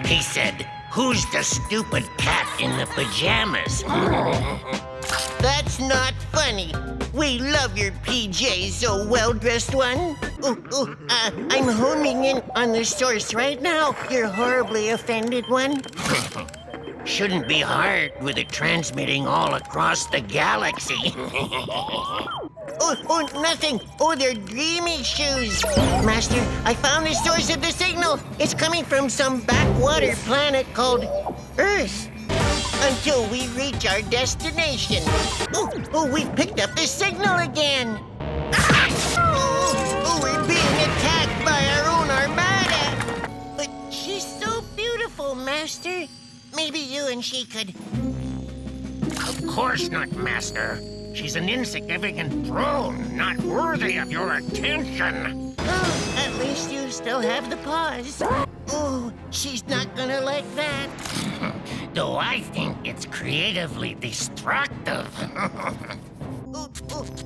He said, "Who's the stupid cat in the pajamas?" That's not funny. We love your PJs, oh well-dressed one. I'm homing in on the source right now, you horribly offended one. Shouldn't be hard with it transmitting all across the galaxy. Nothing. Oh, they're dreamy shoes. Master, I found the source of the signal. It's coming from some backwater planet called Earth. Until we reach our destination. We've picked up the signal again. We're being attacked by our own armada. But she's so beautiful, Master. Maybe you and she could... Of course not, Master. She's an insignificant drone, not worthy of your attention. Oh, at least you still have the paws. Oh, she's not gonna like that. Though I think it's creatively destructive.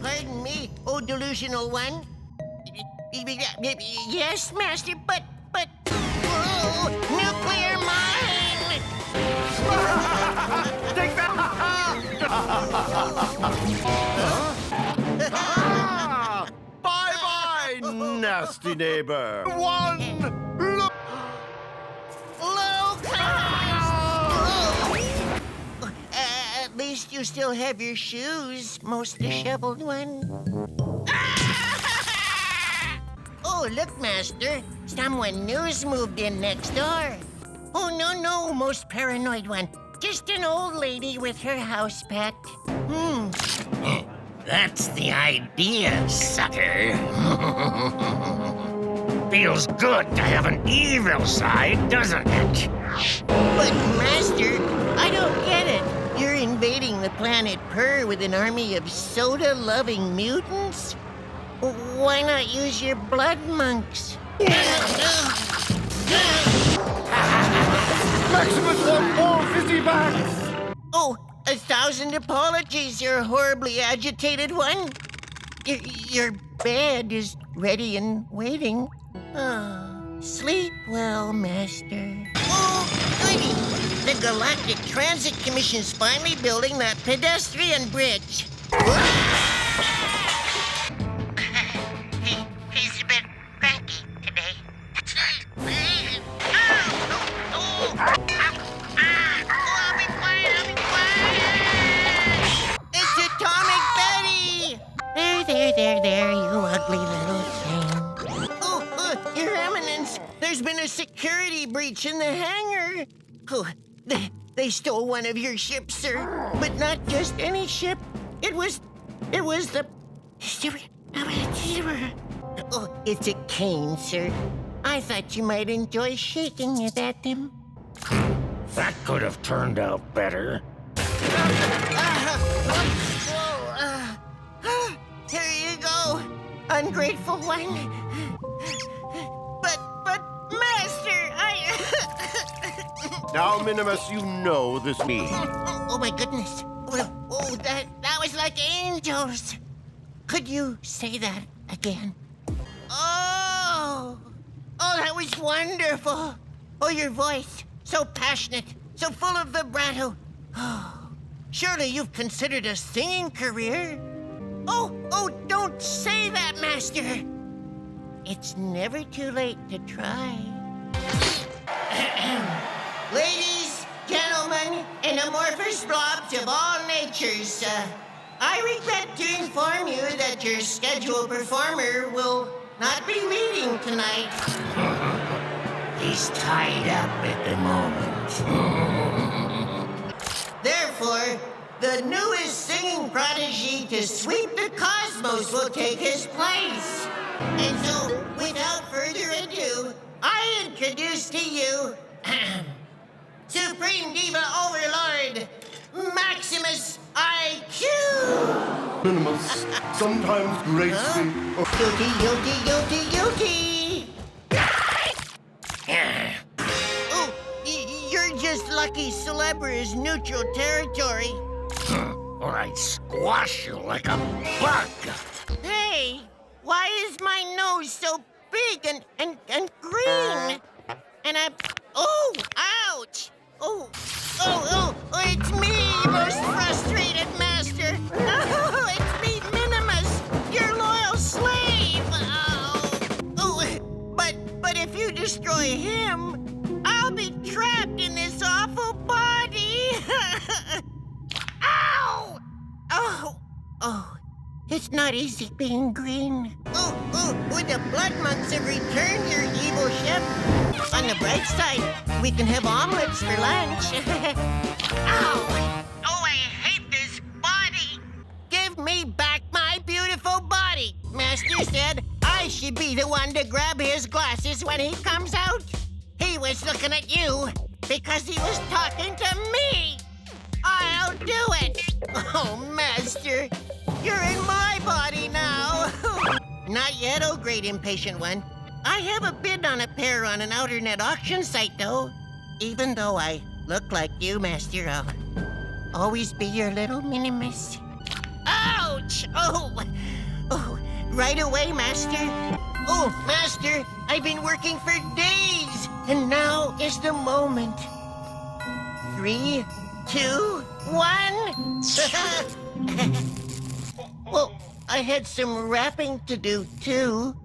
Pardon me, delusional one. Yes, Master, but... nuclear mine! Take that! Bye-bye, nasty neighbor. One look. At least you still have your shoes, most disheveled one. Oh, look, Master. Someone new's moved in next door. Oh, no, most paranoid one. Just an old lady with her house pet. That's the idea, sucker. Feels good to have an evil side, doesn't it? But, Master, I don't get it. You're invading the planet Purr with an army of soda-loving mutants? Why not use your blood monks? Maximus wants more fizzy bags. Oh, 1,000 apologies, you horribly agitated one. Your bed is ready and waiting. Oh, sleep well, Master. Oh, goody! The Galactic Transit Commission's finally building that pedestrian bridge. He's a bit cranky today. That's right. I'll be quiet. It's Atomic Betty! There, you ugly little thing. Your Eminence, there's been a security breach in the hangar. Oh, they stole one of your ships, sir. But not just any ship. It was the... Oh, it's a cane, sir. I thought you might enjoy shaking it at them. That could have turned out better. Here you go, ungrateful one. But, Master, Now, Minimus, you know this means. Oh, my goodness. Oh, that was like angels. Could you say that again? Oh, that was wonderful. Oh, your voice, so passionate, so full of vibrato. Oh, surely you've considered a singing career. Oh, don't say that, Master. It's never too late to try. Ladies, gentlemen, and amorphous blobs of all natures, I regret to inform you that your scheduled performer will not be leading tonight. He's tied up at the moment. Therefore, the newest singing prodigy to sweep the cosmos will take his place. And so, without further ado, I introduce to you Supreme Diva Overlord, Maximus IQ! Minimus, sometimes gracefully. Guilty! Oh, you're just lucky Celebra is neutral territory. Or I'd squash you like a bug. Hey, why is my nose so big and green? And Oh, ouch! It's me, most frustrated master. Oh, it's me, Minimus, your loyal slave. But if you destroy him, I'll be trapped in this awful body. Ow! Oh, it's not easy being green. The blood monks have returned, your evil ship. On the bright side, we can have omelets for lunch. Ow! Oh, I hate this body. Give me back my beautiful body. Master said I should be the one to grab his glasses when he comes out. He was looking at you because he was talking to me. I'll do it. Oh, Master, you're in my body now. Not yet, oh great impatient one. I have a bid on a pair on an outer net auction site, though. Even though I look like you, Master, I'll always be your little Minimus. Ouch! Oh, right away, Master. Oh, Master, I've been working for days, and now is the moment. 3, 2, 1. Well, I had some wrapping to do, too.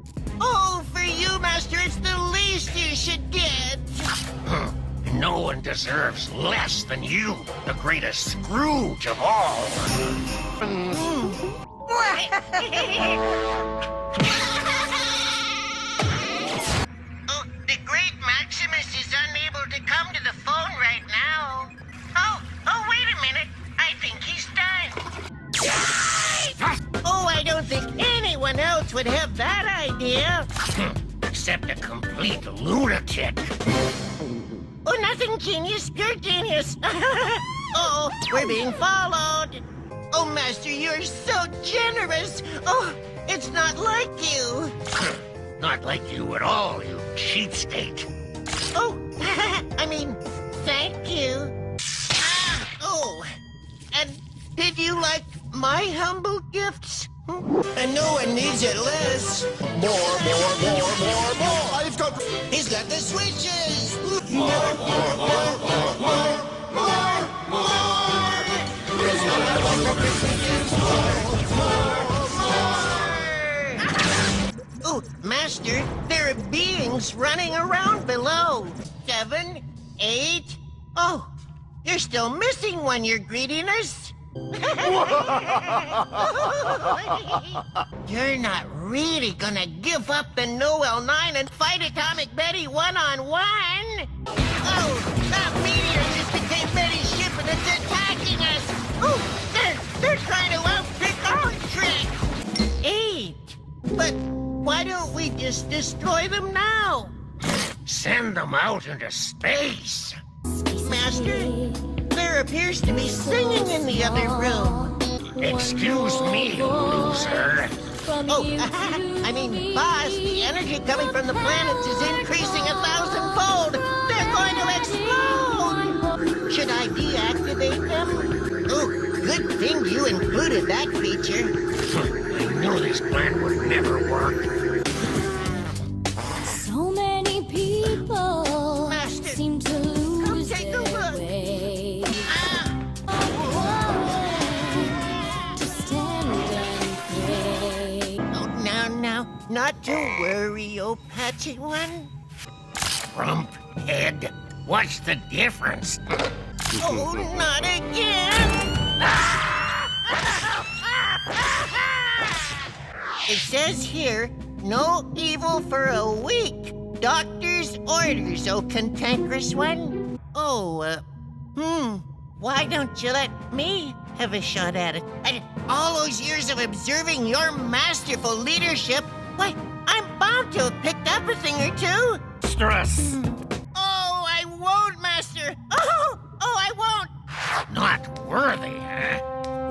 Oh, for you, Master, it's the least you should get. No one deserves less than you, the greatest Scrooge of all. Oh, the great Maximus is unable to come to the phone right now. Oh, wait a minute. I think he's done. Oh, I don't think anyone else would have that idea. Except a complete lunatic. Oh, nothing, genius. You're genius. Oh, we're being followed. Oh, Master, you're so generous. Oh, it's not like you. Not like you at all, you cheapskate. Oh, I mean, thank you. Oh, and did you like my humble gifts? And no one needs it less. More. I've got... He's got the switches. Oh, Master, there are beings running around below. 7, 8. Oh, you're still missing one, your greediness. You're not really gonna give up the Noel 9 and fight Atomic Betty one-on-one? Oh, that meteor just became Betty's ship and it's attacking us! Oh, they're trying to outpick our trick! 8. But why don't we just destroy them now? Send them out into space. Master, there appears to be singing in the other room. Excuse me, loser. Oh, I mean, boss, the energy coming from the planets is increasing 1,000-fold. They're going to explode. Should I deactivate them? Oh, good thing you included that feature. I knew this plan would never work. So many people Master, seem to lose take a their look. way. Ah, To stand and pray. oh, now, not to worry, oh patchy one. Rump head. What's the difference? Oh, not again! It says here, no evil for a week. Doctor's orders, oh cantankerous one. Oh, why don't you let me have a shot at it? All those years of observing your masterful leadership, why, I'm bound to have picked up a thing or two. Stress. Oh, I won't, Master. Oh, I won't. Not worthy, huh?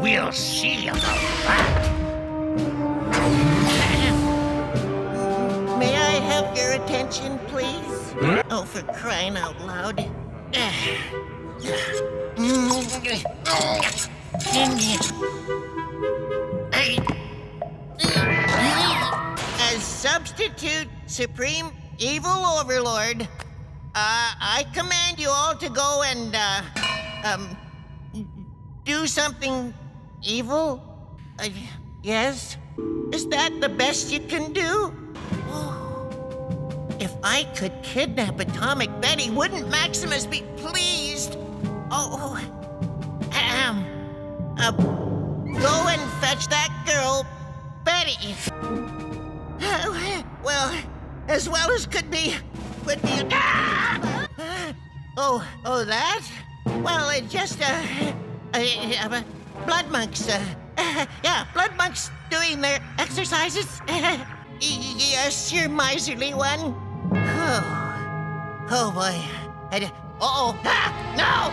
We'll see about that. May I have your attention, please? Oh, for crying out loud. As substitute Supreme Evil Overlord, I command you all to go and, do something evil? Yes? Is that the best you can do? If I could kidnap Atomic Betty, wouldn't Maximus be pleased? Go and fetch that girl, Betty. Well as could be, would be. That? Well, it just blood monks. Yeah, blood monks doing their exercises. Yes, you miserly one. Oh boy. No!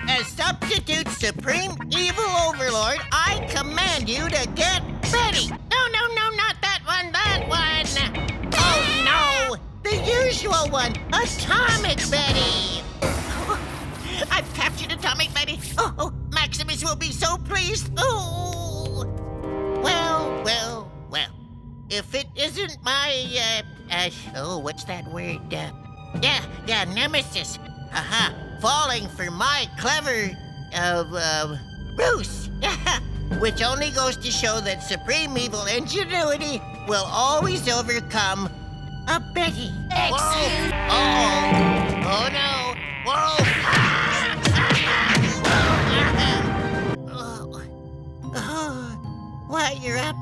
As substitute supreme evil overlord, I command you to get Betty. No, not that one, that one. Oh no, the usual one, Atomic Betty. I've captured Atomic Betty. Oh, Maximus will be so pleased. Oh, well. If it isn't my, what's that word? Yeah, nemesis. Falling for my clever, ruse. Which only goes to show that supreme evil ingenuity will always overcome a Betty. Excellent. Oh no. Whoa. While you're up,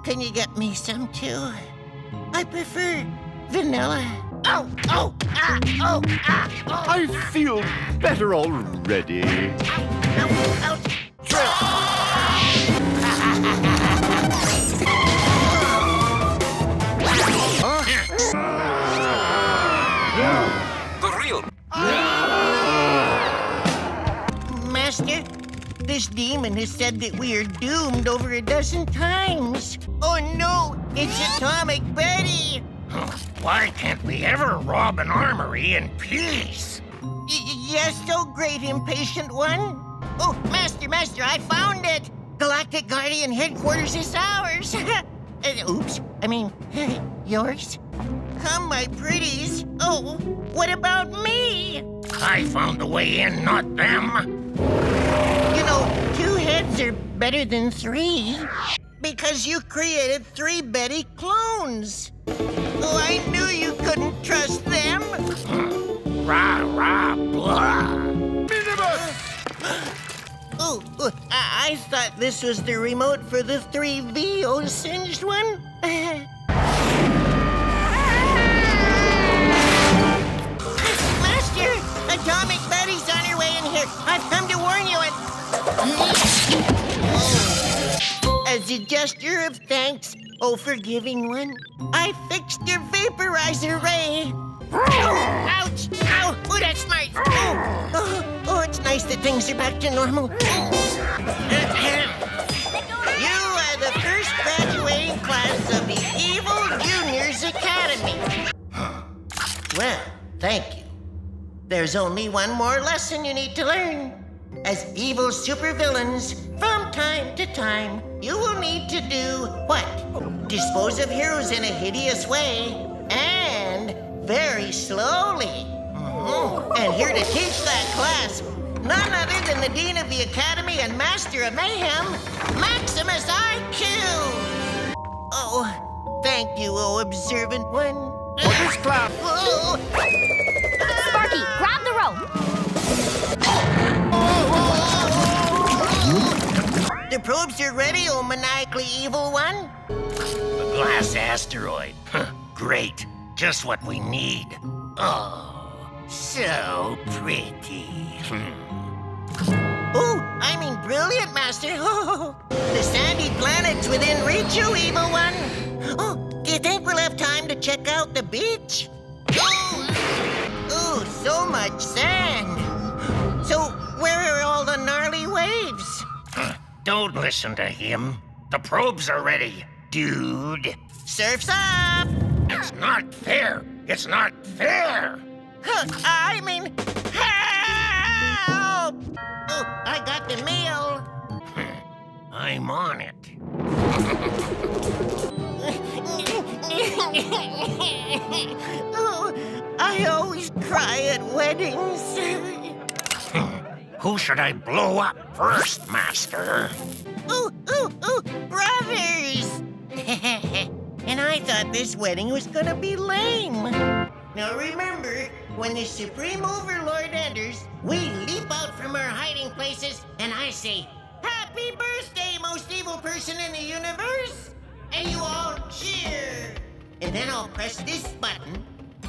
can you get me some too? I prefer vanilla. I feel better already. Master, this demon has said that we are doomed over a dozen times. Oh no, it's Atomic Betty. Why can't we ever rob an armory in peace? Yes, so great impatient one. Oh, Master, I found it. Galactic Guardian headquarters is ours. Oops, I mean, yours. Come, my pretties. Oh, what about me? I found the way in, not them. You know, 2 heads are better than 3. Because you created 3 Betty clones. Oh, I knew you couldn't trust them. Rah, rah, blah. Minimus! I thought this was the remote for the 3VO singed one. Master, Atomic Betty's on her way in here. I've come to warn you As a gesture of thanks, forgiving one, I fixed your vaporizer ray. Ouch! Ow! Oh, that's smart. It's nice that things are back to normal. You are the first graduating class of the Evil Juniors Academy. Well, thank you. There's only one more lesson you need to learn. As evil supervillains, from time to time, you will need to do what? Dispose of heroes in a hideous way, and very slowly. And here to teach that class, none other than the Dean of the Academy and Master of Mayhem, Maximus IQ! Oh, thank you, observant one. Orders, clap. Sparky, grab the rope. The probes are ready, maniacally evil one. A glass asteroid. Great. Just what we need. Oh, so pretty. I mean brilliant, Master. The sandy planet's within reach, you evil one. Do you think we'll have time to check out the beach? So much sand. So where are all the gnarly waves? Don't listen to him. The probes are ready, dude. Surf's up! It's not fair. It's not fair. I mean, help! I got the mail. I'm on it. Oh, I always cry at weddings. Who should I blow up first, Master? Ooh, brothers! And I thought this wedding was gonna be lame. Now remember, when the Supreme Overlord enters, we leap out from our hiding places, and I say, "Happy birthday, most evil person in the universe!" And you all cheer. And then I'll press this button,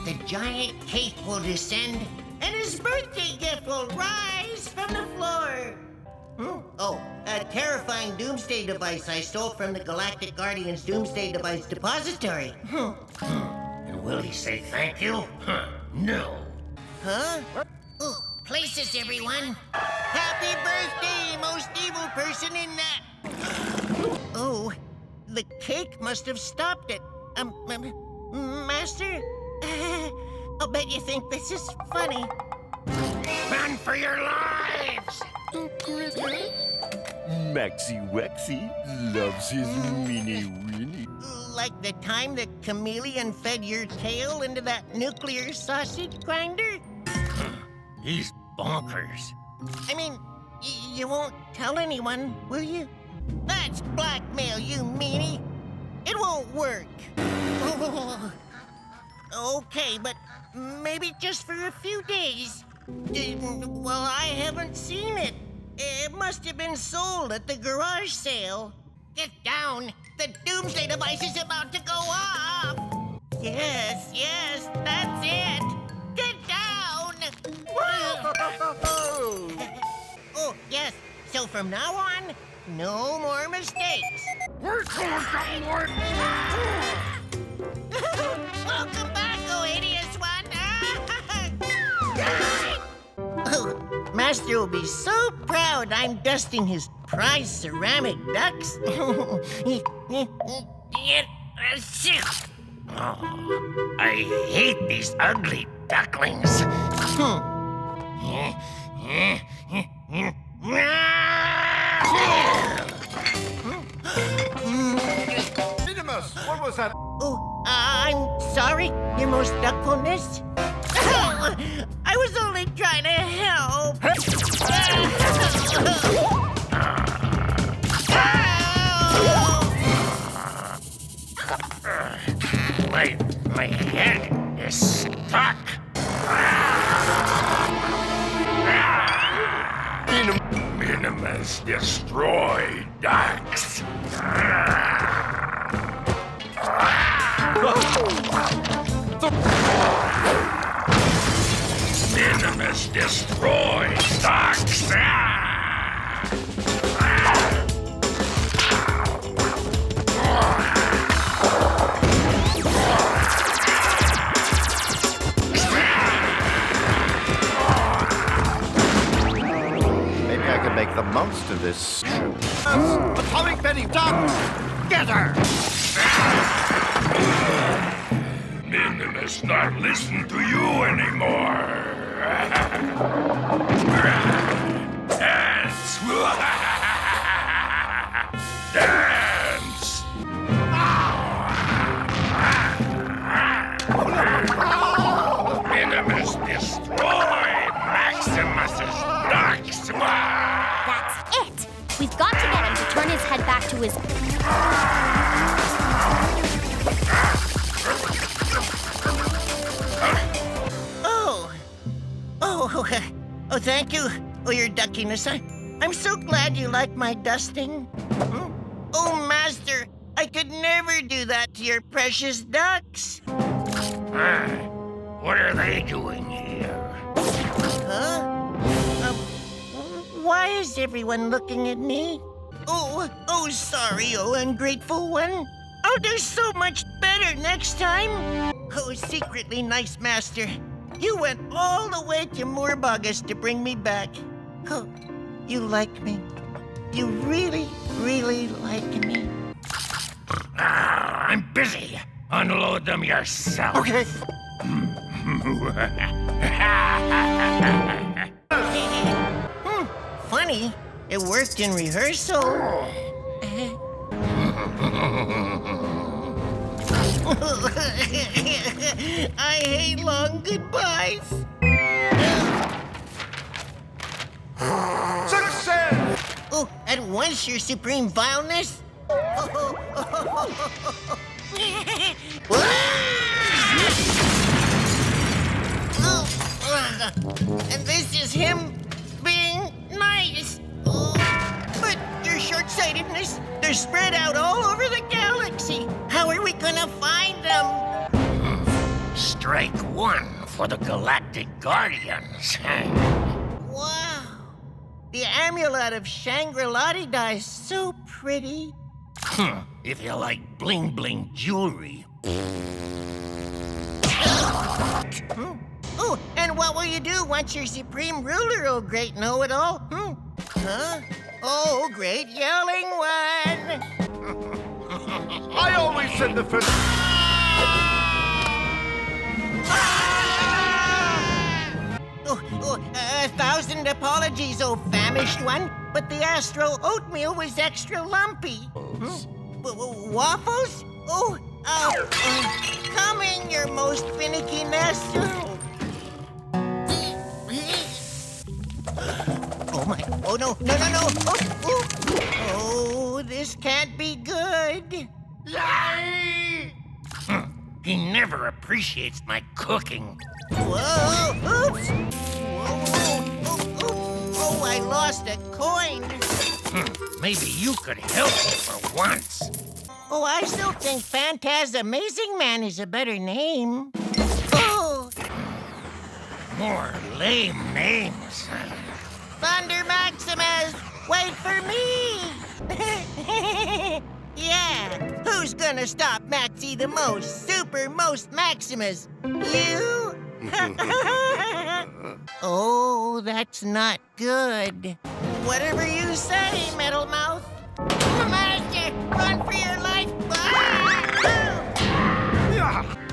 the giant cake will descend, and his birthday gift will rise from the floor. Oh, a terrifying doomsday device I stole from the Galactic Guardian's Doomsday Device Depository. And will he say thank you? No. Huh? Oh, places, everyone. Happy birthday, most evil person in that. Oh, the cake must have stopped it. Master? I'll bet you think this is funny. Run for your lives! Maxie Waxy loves his mini winnie. Like the time the chameleon fed your tail into that nuclear sausage grinder? He's bonkers. I mean, you won't tell anyone, will you? That's blackmail, you meanie. It won't work. Okay, but maybe just for a few days. Well, I haven't seen it. It must have been sold at the garage sale. Get down! The doomsday device is about to go up! Yes, that's it! Get down! Oh, yes. So from now on, no more mistakes. Welcome back, oh hideous one! Oh, Master will be so proud I'm dusting his prize ceramic ducks. I hate these ugly ducklings. Minimus, what was that? Oh, I'm sorry, your most duckfulness. I was only trying to help. My head is stuck. Minimus destroy ducks. Minimus destroy ducks. Maybe I can make the most of this show. Atomic Betty Duck! Get her! Minimus not listen to you anymore. Dance. Dance. Minimus destroy Maximus's ducks. That's it. We've got to get him to turn his head back to his... Oh, thank you, your duckiness. I'm so glad you like my dusting. Oh, Master, I could never do that to your precious ducks. What are they doing here? Huh? Why is everyone looking at me? Oh, sorry, ungrateful one. I'll do so much better next time. Oh, secretly nice Master. You went all the way to Moorbogus to bring me back. Oh, you like me. You really, really like me. I'm busy. Unload them yourself. Okay. Funny. It worked in rehearsal. I hate long goodbyes. Success! Oh, at once, your supreme vileness. And this is him being nice. But your short-sightedness, they're spread out all over the galaxy. How are we gonna find them? Strike one for the Galactic Guardians. Wow. The amulet of Shangri-La is so pretty. If you like bling-bling jewelry. Oh, and what will you do once you're supreme ruler, oh great know-it-all? Huh? Oh, great yelling one! I always said the first... Oh, 1,000 apologies, oh famished one, but the Astro oatmeal was extra lumpy. Waffles? Coming, your most finicky nest. Oh my, oh no. Oh, this can't be good. He never appreciates my cooking. Whoa, oops. Oh, I lost a coin. Maybe you could help me for once. Oh, I still think Phantaz Amazing Man is a better name. Oh, More lame names. Thunder Maximus, wait for me! Yeah, who's gonna stop Maxie the most, super most Maximus? You? Oh, that's not good. Whatever you say, Metal Mouth. Master, run for your life!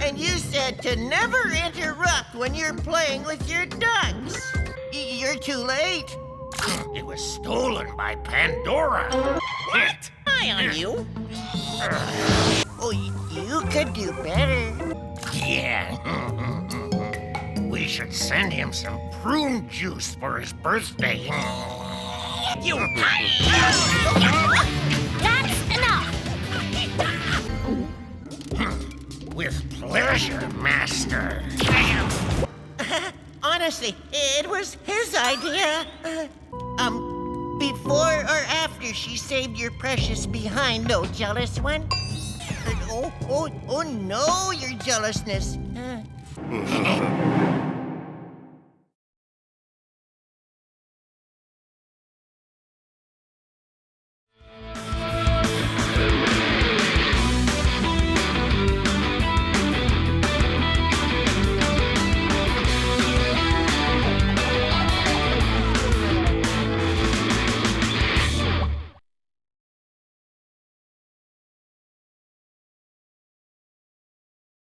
And you said to never interrupt when you're playing with your ducks. You're too late. It was stolen by Pandora. Hit. Eye on you. Oh, you could do better. Yeah. We should send him some prune juice for his birthday. You. That's enough! With pleasure, Master. Honestly, it was his idea. Before or after she saved your precious behind, no jealous one? Oh no, your jealousness.